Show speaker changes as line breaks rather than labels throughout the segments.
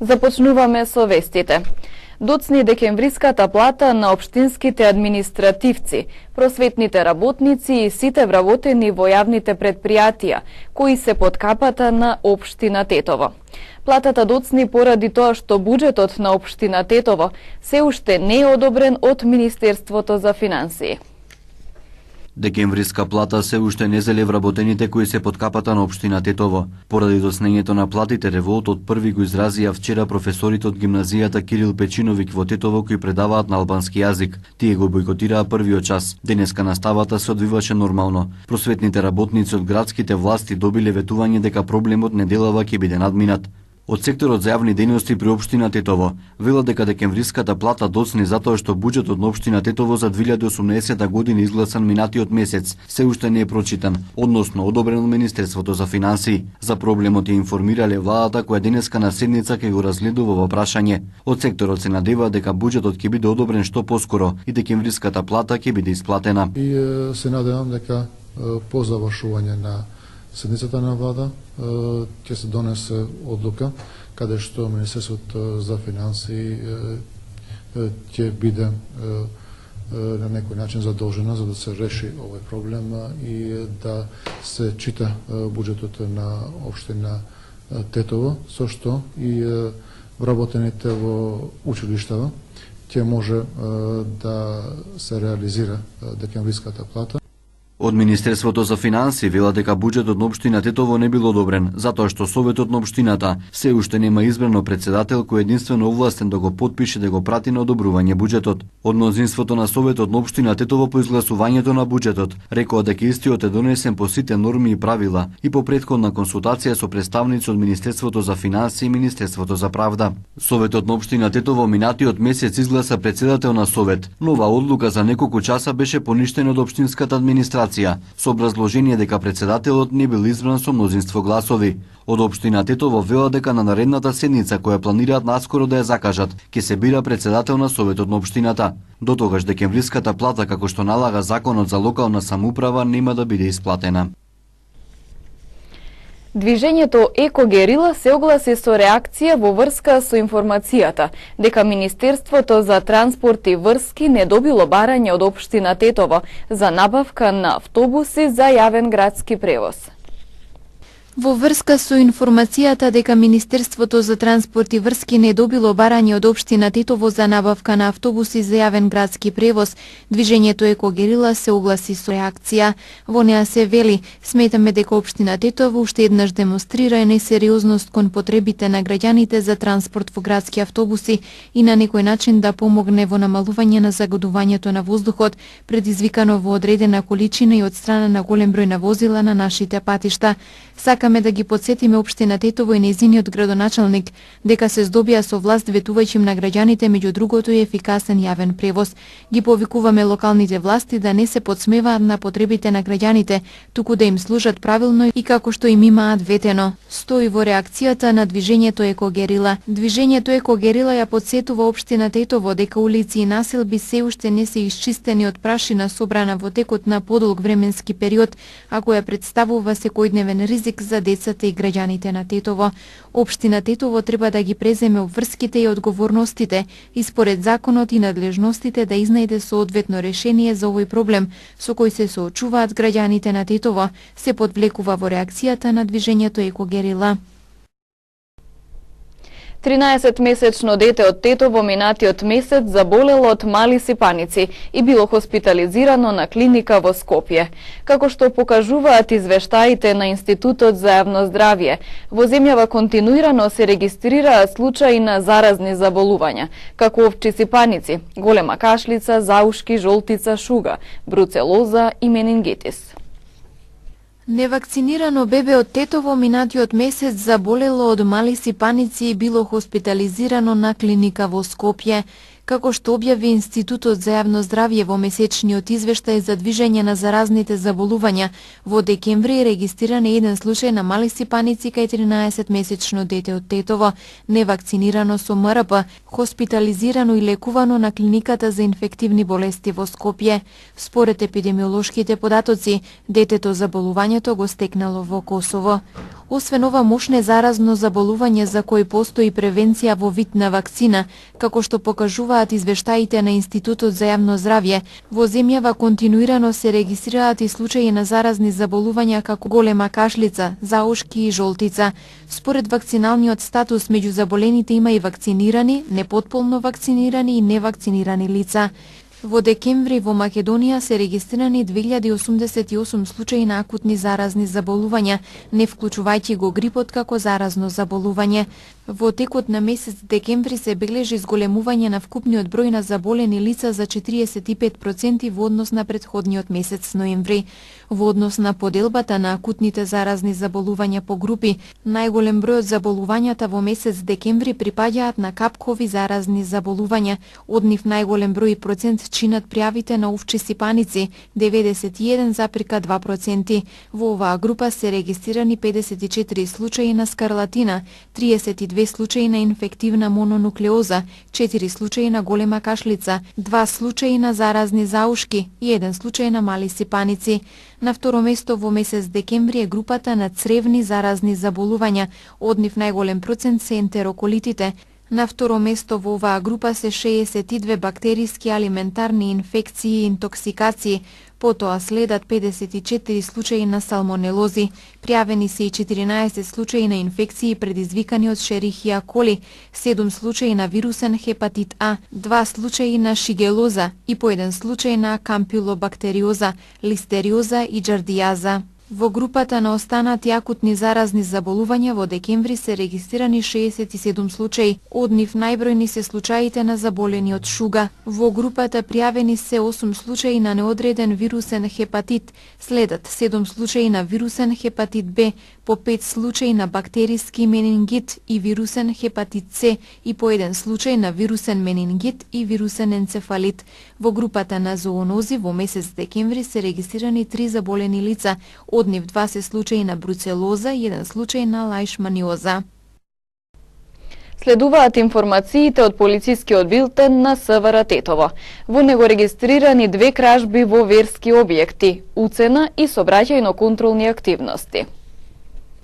Започнуваме со вестите. Доцни декемвриската плата на општинските административци, просветните работници и сите вработени во јавните предпријатија, кои се под капата на општина Тетово. Платата доцни поради тоа што буџетот на општина Тетово се уште не е одобрен од Министерството за финансии.
Декемвриска плата се уште не зеле вработените кои се под капата на општина Тетово. Поради доцнењето на платите, револтот први го изразија вчера професорите од гимназијата Кирил Печиновик во Тетово кои предаваат на албански јазик. Тие го бойкотираа првиот час. Денеска наставата се одвиваше нормално. Просветните работници од градските власти добиле ветување дека проблемот неделава ќе биде надминат. Од секторот за јавни дејности при општина Тетово велат дека декемвриската плата доцни затоа што буџетот на општина Тетово за 2018 година изгласан минатиот месец се уште не е прочитан, односно одобрен од Министерството за финансии. За проблемот ја информирале владата која денеска на седница ќе го разгледува во прашање. Од секторот се надева дека буџетот ќе биде одобрен што поскоро и декемвриската плата ќе биде исплатена.
И се надевам дека по завршување на седницата на влада ќе се донесе одлука каде што Министерството за финансии ќе биде на некој начин задолжено за да се реши овој проблем и да се чита буџетот на општина Тетово, со што и вработените во училиштава ќе може да се реализира декемвриската плата.
Од Министерството за финансии велат дека буџетот на општина Тетово не бил одобрен, затоа што Советот на општината се уште нема избрано председател кој единствено овластен да го потпише да го прати на одобрување буџетот. Од мнозинството на Советот на општина Тетово по изгласувањето на буџетот рекоа дека истиот е донесен по сите норми и правила и по претходна консултација со представници од Министерството за финансии и Министерството за правда. Советот на општина Тетово минатиот месец изгласа председател на Совет, но оваа одлука за неколку часа беше поништена од општинската администрација со образложение дека председателот не бил избран со мнозинство гласови. Од општина Тетово велат дека на наредната седница која планираат наскоро да ја закажат, ќе се бира председател на Советот на општината. До тогаш декемвриската плата, како што налага Законот за локална самоуправа, нема да биде исплатена.
Движењето Еко-Герила се огласи со реакција во врска со информацијата дека Министерството за транспорт и врски не добило барање од општина Тетово за набавка на автобуси за јавен градски превоз.
Во врска со информацијата дека Министерството за транспорт и врски не добило барање од општина Тетово за набавка на автобуси за јавен градски превоз, движењето Еко-Герила се огласи со реакција. Во неа се вели: сметаме дека општина Тетово уште еднаш демонстрира несериозност кон потребите на граѓаните за транспорт во градски автобуси и на некој начин да помогне во намалување на загадувањето на воздухот, предизвикано во одредена количина и од страна на голем број на возила на нашите патишта. Сакаме да ги подсетиме општина Тетово и нејзиниот градоначалник дека се здобија со власт ветувајќи им на граѓаните меѓу другото и ефикасен јавен превоз. Ги повикуваме локалните власти да не се подсмеваат на потребите на граѓаните, туку да им служат правилно и како што им имаат ветено. Стои во реакцијата на движењето Еко-Герила. Движењето Еко-Герила ја подсетува општина Тетово дека улици и населби се уште не се исчистени од прашина собрана во текот на подолг временски период, а која представува секојдневен ризик за децата и граѓаните на Тетово. Општина Тетово треба да ги преземе обврските и одговорностите и според законот и надлежностите да изнајде соодветно решение за овој проблем со кој се соочуваат граѓаните на Тетово, се подвлекува во реакцијата на движењето Еко-Герила.
13-месечно дете од Тетово минатиот месец заболело од мали сипаници и било хоспитализирано на клиника во Скопје. Како што покажуваат извештаите на Институтот за јавно здравје, во земјава континуирано се регистрираат случаи на заразни заболувања, како овчи сипаници, голема кашлица, заушки, жолтица, шуга, бруцелоза и менингитис.
Невакцинирано бебе од Тетово минатиот месец заболело од мали сипаници и било хоспитализирано на клиника во Скопје. Како што објави Институтот за јавно здравје во месечниот извештај за движење на заразните заболувања, во декември е регистриран еден случај на мали сипаници кај 13-месечно дете од Тетово, невакцинирано со МРП, хоспитализирано и лекувано на клиниката за инфективни болести во Скопје. Според епидемиолошките податоци, детето заболувањето го стекнало во Косово. Освен ова, мошне заразно заболување за кој постои превенција во вид на вакцина, како што покажуваат извештаите на Институтот за јавно здравје, во земјава континуирано се регистрираат и случаи на заразни заболувања како голема кашлица, заушки и жолтица. Според вакциналниот статус меѓу заболените има и вакцинирани, непотполно вакцинирани и невакцинирани лица. Во декември во Македонија се регистрирани 2088 случаи на акутни заразни заболувања, не вклучувајќи го грипот како заразно заболување. Во текот на месец декември се бележи зголемување на вкупниот број на заболени лица за 45% во однос на претходниот месец ноември. Во однос на поделбата на акутните заразни заболувања по групи, најголем број од заболувањата во месец декември припаѓаат на капкови заразни заболувања. Од нив најголем број процент чинат пријавите на овчи сипаници, 91,2%. Во оваа група се регистрирани 54 случаи на скарлатина, 32 случаи на инфективна мононуклеоза, 4 случаи на голема кашлица, 2 случаи на заразни заушки и 1 случај на мали сипаници. На второ место во месец декември е групата на цревни заразни заболувања, од нив најголем процент се ентероколитите. На второ место во оваа група се 62 бактериски алиментарни инфекции и интоксикации, потоа следат 54 случаи на салмонелози. Пријавени се и 14 случаи на инфекции предизвикани од Шерихија коли, 7 случаи на вирусен хепатит А, 2 случаи на шигелоза и по 1 случај на кампилобактериоза, листериоза и џардијаза. Во групата на останати акутни заразни заболувања во декември се регистрирани 67 случаи, од нив најбројни се случаите на заболени од шуга. Во групата пријавени се 8 случаи на неодреден вирусен хепатит, следат 7 случаи на вирусен хепатит Б, по 5 случаи на бактериски менингит и вирусен хепатит С и по 1 случај на вирусен менингит и вирусен енцефалит. Во групата на зоонози во месец декември се регистрирани 3 заболени лица, од нив 2 се случаи на бруцелоза и 1 случај на лаишманиоза.
Следуваат информациите од полицискиот билтен на СВР Тетово. Во него регистрирани 2 кражби во верски објекти, уцена и сообраќајно-контролни активности.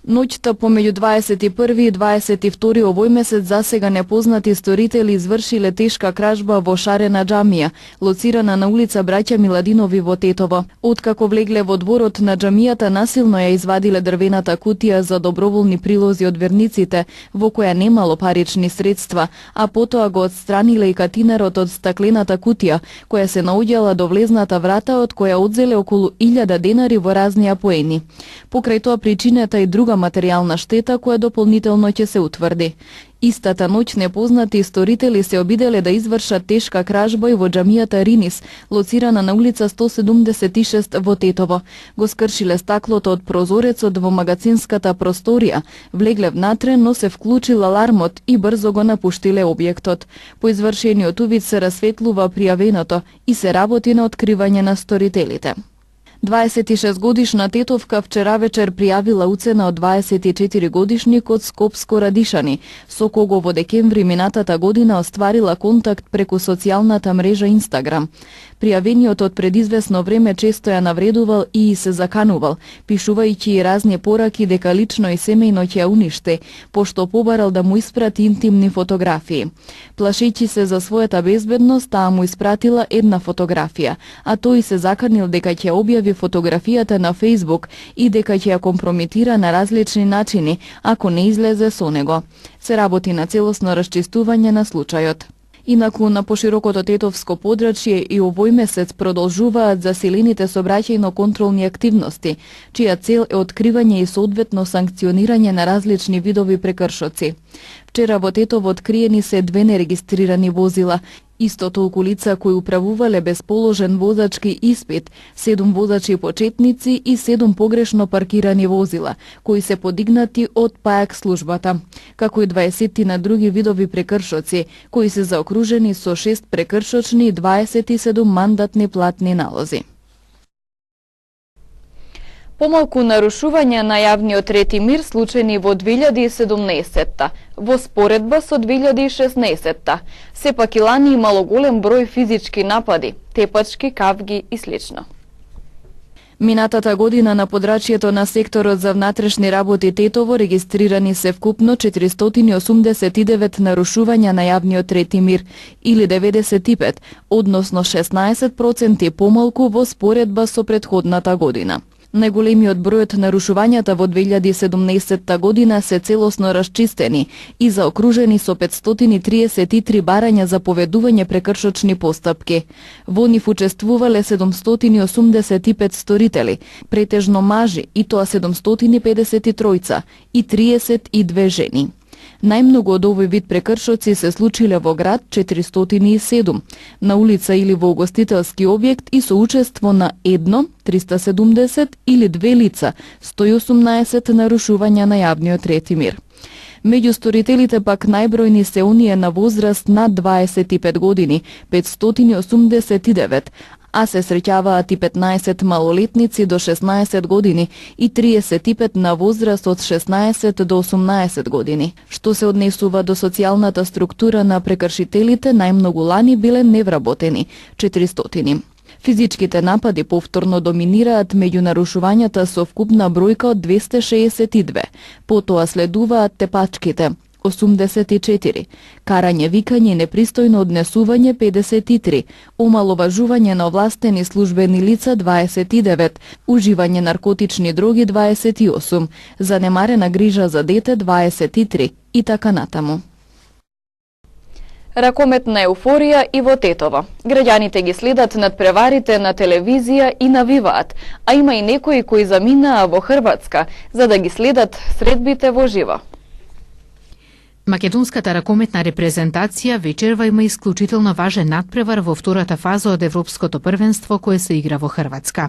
Ноќта помеѓу 21 и 22 овој месец засега непознати сторители извршиле тешка кражба во шарена џамија, лоцирана на улица Браќа Миладинови во Тетово. Откако влегле во дворот на џамијата, насилно ја извадиле дрвената кутија за доброволни прилози од верниците, во која немало парични средства, а потоа го отстраниле и катинерот од стаклената кутија, која се наоѓала до влезната врата, од која одзеле околу 1000 денари во разни апоени. Покрај тоа причината и друга материјална штета која дополнително ќе се утврди. Истата ноќ непознати сторители се обиделе да извршат тешка кражба и во џамијата Ринис, лоцирана на улица 176 во Тетово. Го скршиле стаклото од прозорецот во магазинската просторија, влегле внатре, но се вклучил алармот и брзо го напуштиле објектот. По извршениот увид се расветлува пријавеното и се работи на откривање на сторителите. 26-годишна тетовка вчера вечер пријавила уцена од 24-годишник од Скопско Радишани, со кого во декември минатата година остварила контакт преку социјалната мрежа Инстаграм. Пријавениот од предизвесно време често ја навредувал и се заканувал, пишувајќи и разни пораки дека лично и семејно ќе ја уништи, пошто побарал да му испрати интимни фотографии. Плашејќи се за својата безбедност, таа му испратила една фотографија, а тој се заканил дека ќе објави фотографијата на Facebook и дека ќе ја компрометира на различни начини ако не излезе со него. Се работи на целосно расчистување на случајот. Инаку на поширокото тетовско подрачје и овој месец продолжуваат засилените сообраќајно-контролни активности, чија цел е откривање и соодветно санкционирање на различни видови прекршоци. Вчера во Тетово откриени се 2 нерегистрирани возила, исто толку лица кои управувале без положен возачки испит, 7 возачи почетници и 7 погрешно паркирани возила, кои се подигнати од ПАЕК службата, како и 20 на други видови прекршоци, кои се заокружени со 6 прекршочни и 27 мандатни платни налози.
Помалку нарушување на јавниот ред и мир случајни во 2017-та, во споредба со 2016-та. Сепак и лани имало голем број физички напади, тепачки, кавги и слично.
Минатата година на подрачјето на секторот за внатрешни работи Тетово регистрирани се вкупно 489 нарушувања на јавниот трети мир, или 95, односно 16% помалку во споредба со претходната година. Најголемиот бројот нарушувањата во 2017 година се целосно расчистени и заокружени со 533 барања за поведување прекршочни постапки. Во нив учествувале 785 сторители, претежно мажи, и тоа 753 и 32 жени. Најмногу од овој вид прекршоци се случиле во град 407, на улица или во угостителски објект и со учество на 370 или 2 лица, 118 нарушувања на јавниот трети мир. Меѓу сторителите пак најбројни се оние на возраст над 25 години, 589, а се среќаваат и 15 малолетници до 16 години и 35 на возраст од 16 до 18 години. Што се однесува до социјалната структура на прекршителите, најмногу лани биле невработени, 400. Физичките напади повторно доминираат меѓу нарушувањата со вкупна бројка од 262. Потоа следуваат тепачките, 84, карање, викање и непристојно однесување 53, омаловажување на овластени службени лица 29, уживање наркотични дроги 28, занемарена грижа за дете 23 и така натаму.
Ракометна еуфорија и во Тетово. Граѓаните ги следат надпреварите на телевизија и навиваат, а има и некои кои заминаа во Хрватска за да ги следат средбите во живо.
Македонската ракометна репрезентација вечерва има исклучително важен надпревар во втората фаза од Европското првенство кое се игра во Хрватска.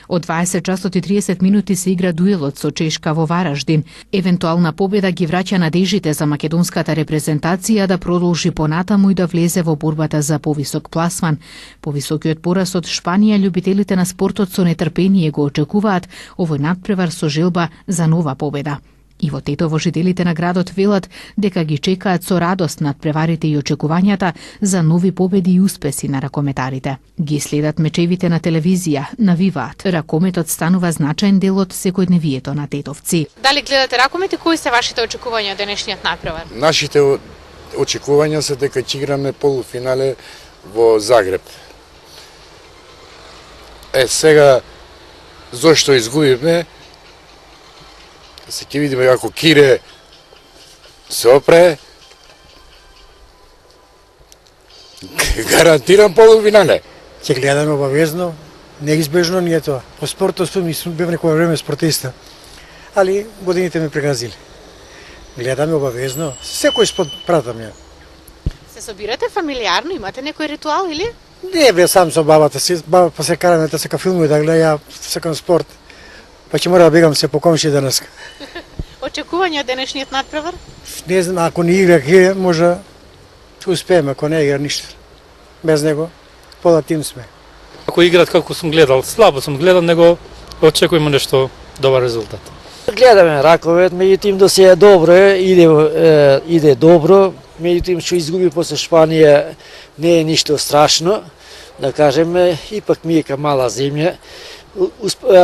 Од 20 часот и 30 минути се игра дуелот со Чешка во Вараждин. Евентуална победа ги враќа надежите за македонската репрезентација да продолжи понатаму и да влезе во борбата за повисок пласман. Повисокиот пораз од Шпанија љубителите на спортот со нетрпение го очекуваат овој надпревар со желба за нова победа. И во Тетово жителите на градот велат дека ги чекаат со радост надпреварите и очекувањата за нови победи и успеси на ракометарите. Ги следат мечевите на телевизија, навиваат. Ракометот станува значаен дел од секојдневието на тетовци.
Дали гледате ракомет и кои се вашите очекувања од денешниот надпревар?
Нашите очекувања се дека ќе играме полуфинале во Загреб. Сега зошто изгубивме? Се ќе видиме како Кире се опре. Гарантирам полуфинале.
Ќе гледаме обавезно, неизбежно ни е тоа. По спортот сум бев некој време спортиста, али годините ме прегазиле. Гледаме обавезно, секој спорт пратам ја.
Се собирате фамилиарно, имате некој ритуал или?
Не бе сам со бабата си, баба па се караме да сека филмови да гледа, ја секам спорт. Па ќе мора да бегам се по комши денеска.
Очекување од денешниот надпревар?
Не знам, ако не игра Кире, може успееме, ако не игра ништо. Без него, пола тим сме.
Ако играат како сум гледал, слабо сум гледал, него очекуваме нешто добар резултат.
Гледаме раковет, меѓутоа до се е добро, иде добро, меѓутоа што изгуби после Шпанија не е ништо страшно, да кажеме, ипак ми е ка мала земја.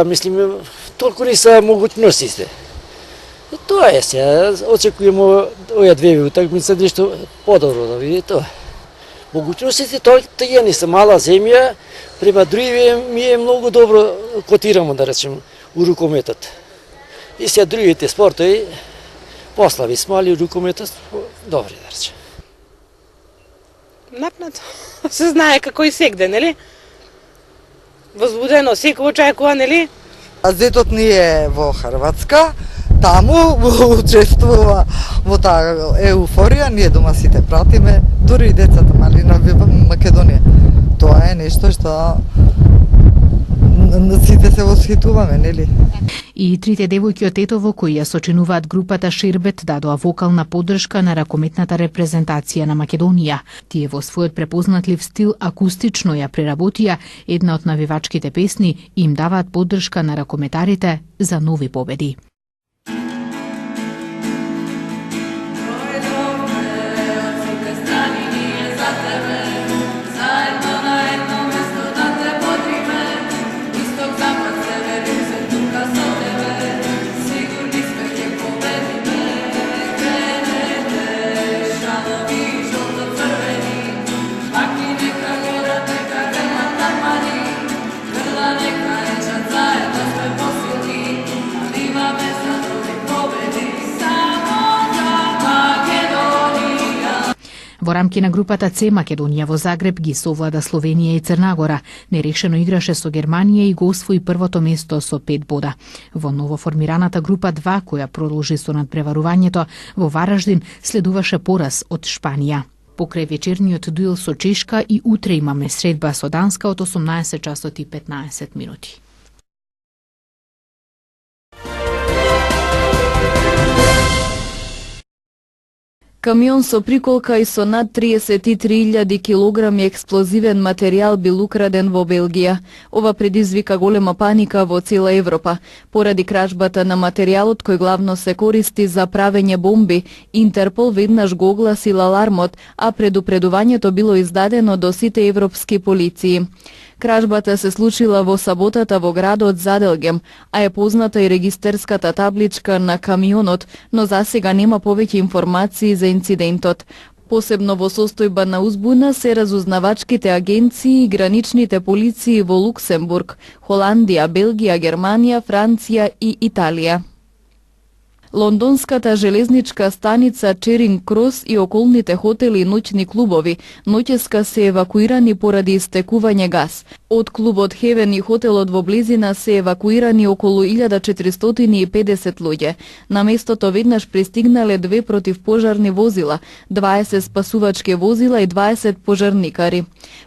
Мислиме, толку не са могуćностите. Тоа е се, очекуваме овие две утакмици нешто подобро да види тоа. Могуćностите тие не са мала земја, према други ми е многу добро котирamo, да речем, у рукометот. И се другите спортови, послаби сме, али рукометот добри, да речем.
Напнато. Се знае како и сегде, нели? Возбудено, секој очекува, нели?
Детот ни е во Хрватска, таму учествува во таа еуфорија, ние дома сите пратиме, дури и децата мали на Македонија. Тоа е нешто што сите се восхитуваме, нели?
И трите девојки од Тетово кои ја сочинуваат групата Шербет дадоа вокална поддршка на ракометната репрезентација на Македонија. Тие во својот препознатлив стил акустично ја преработија една од навивачките песни и им даваат поддршка на ракометарите за нови победи.
Zajedno na jedno mesto da te potrime, istog zapad sever
Во рамки на групата С Македонија во Загреб ги совлада Словенија и Црна Нерешено играше со Германија и го освои првото место со 5 бода. Во новоформираната група 2, која продолжи со надпреварувањето, во Вараждин следуваше пораз од Шпанија. Покрај вечерниот дуел со Чешка и утре имаме средба со Данска од 18 часот и 15 минути.
Камион со приколка и со над 33.000 килограми експлозивен материјал бил украден во Белгија. Ова предизвика голема паника во цела Европа. Поради кражбата на материјалот кој главно се користи за правење бомби, Интерпол веднаш го огласил алармот, а предупредувањето било издадено до сите европски полиции. Кражбата се случила во саботата во градот Заделгем, а е позната и регистерската табличка на камионот, но засега нема повеќе информации за инцидентот. Посебно во состојба на узбуна се разузнавачките агенции и граничните полиции во Луксембург, Холандија, Белгија, Германија, Франција и Италија. Лондонската железничка станица Черинг Крос и околните хотели и ноќни клубови ноќеска се евакуирани поради истекување газ. Од клубот Хевен и хотелот во близина се евакуирани околу 1450 луѓе. На местото веднаш пристигнале 2 противпожарни возила, 20 спасувачки возила и 20 пожарникари.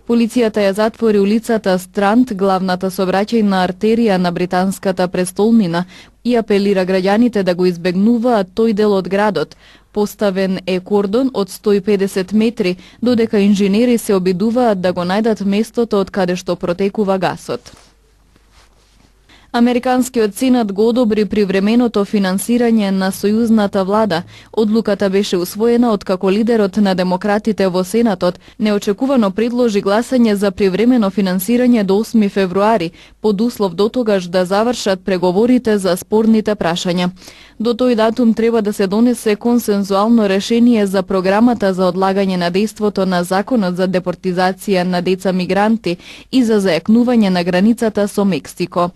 Полицијата ја затвори улицата Странт, главната сообраќајна артерија на британската престолнина, и апелира граѓаните да го избегнуваат тој дел од градот. Поставен е кордон од 150 метри, додека инженери се обидуваат да го најдат местото од каде што протекува гасот. Американскиот сенат го одобри привременото финансирање на сојузната влада. Одлуката беше усвоена откако лидерот на демократите во Сенатот неочекувано предложи гласање за привремено финансирање до 8 февруари, под услов до тогаш да завршат преговорите за спорните прашања. До тој датум треба да се донесе консензуално решение за програмата за одлагање на дејството на законот за депортизација на деца мигранти и за зајакнување на границата со Мексико.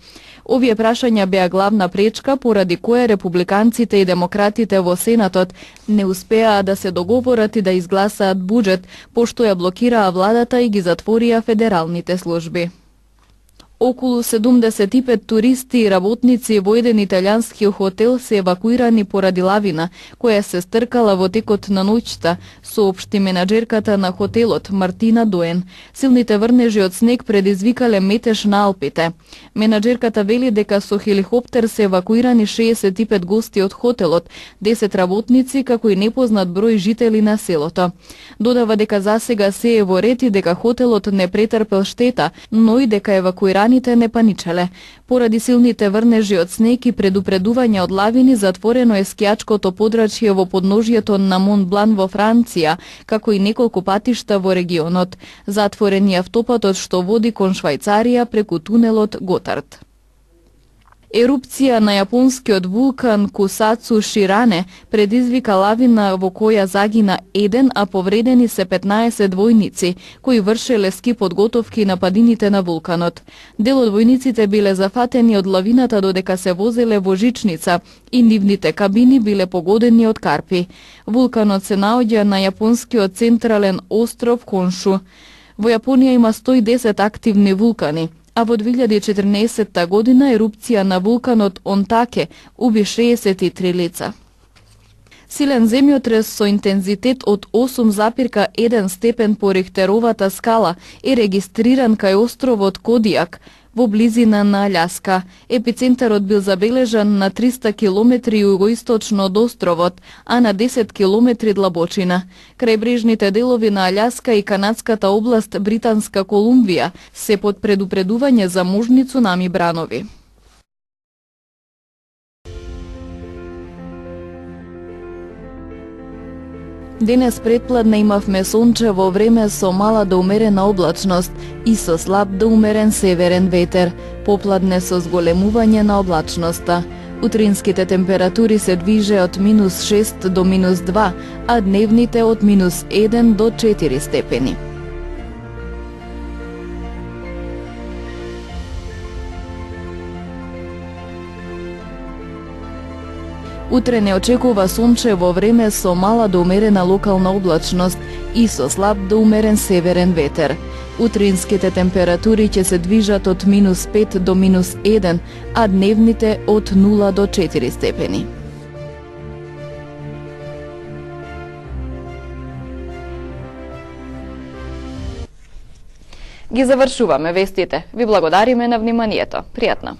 Овие прашања беа главна пречка поради која републиканците и демократите во Сенатот не успеаа да се договорат и да изгласаат буџет, пошто ја блокираа владата и ги затворија федералните служби. Околу 75 туристи и работници во еден италијански хотел се евакуирани поради лавина, која се стркала во текот на ноќта, соопшти менаџерката на хотелот Мартина Дуен. Силните врнежи од снег предизвикале метеж на Алпите. Менаџерката вели дека со хеликоптер се евакуирани 65 гости од хотелот, 10 работници како и непознат број жители на селото. Додава дека засега се е во ред и дека хотелот не претрпел штета, но и дека евакуираните не паничеле. Поради силните врнежи од снег и предупредување од лавини, затворено е скијачкото подрачје во подножјето на Мон Блан во Франција, како и неколку патишта во регионот. Затворен е автопатот што води кон Швајцарија преку тунелот Готард. Ерупција на јапонскиот вулкан Кусацу Ширане предизвика лавина во која загина 1, а повредени се 15 војници, кои вршеле ски подготовки на падините на вулканот. Дел од војниците биле зафатени од лавината додека се возеле во жичница и нивните кабини биле погодени од карпи. Вулканот се наоѓа на јапонскиот централен остров Коншу. Во Јапонија има 110 активни вулкани, а во 2014 година ерупција на вулканот Онтаке уби 63 лица. Силен земјотрес со интензитет од 8,1 степен по Рихтеровата скала е регистриран кај островот Кодиак во близина на Аљаска. Епицентарот бил забележан на 300 километри југоисточно од островот, а на 10 километри длабочина. Крајбрежните делови на Аљаска и канадската област Британска Колумбија се под предупредување за можни цунами бранови. Денес предпладне имавме сончево време со мала до умерена облачност и со слаб до умерен северен ветер, попладне со зголемување на облачноста. Утринските температури се движе од -6 до -2, а дневните од -1 до 4 степени. Утре не очекува сончево време со мала до умерена локална облачност и со слаб до умерен северен ветер. Утринските температури ќе се движат од -5 до -1, а дневните од 0 до 4 степени.
Ги завршуваме вестите. Ви благодариме на вниманието. Пријатно.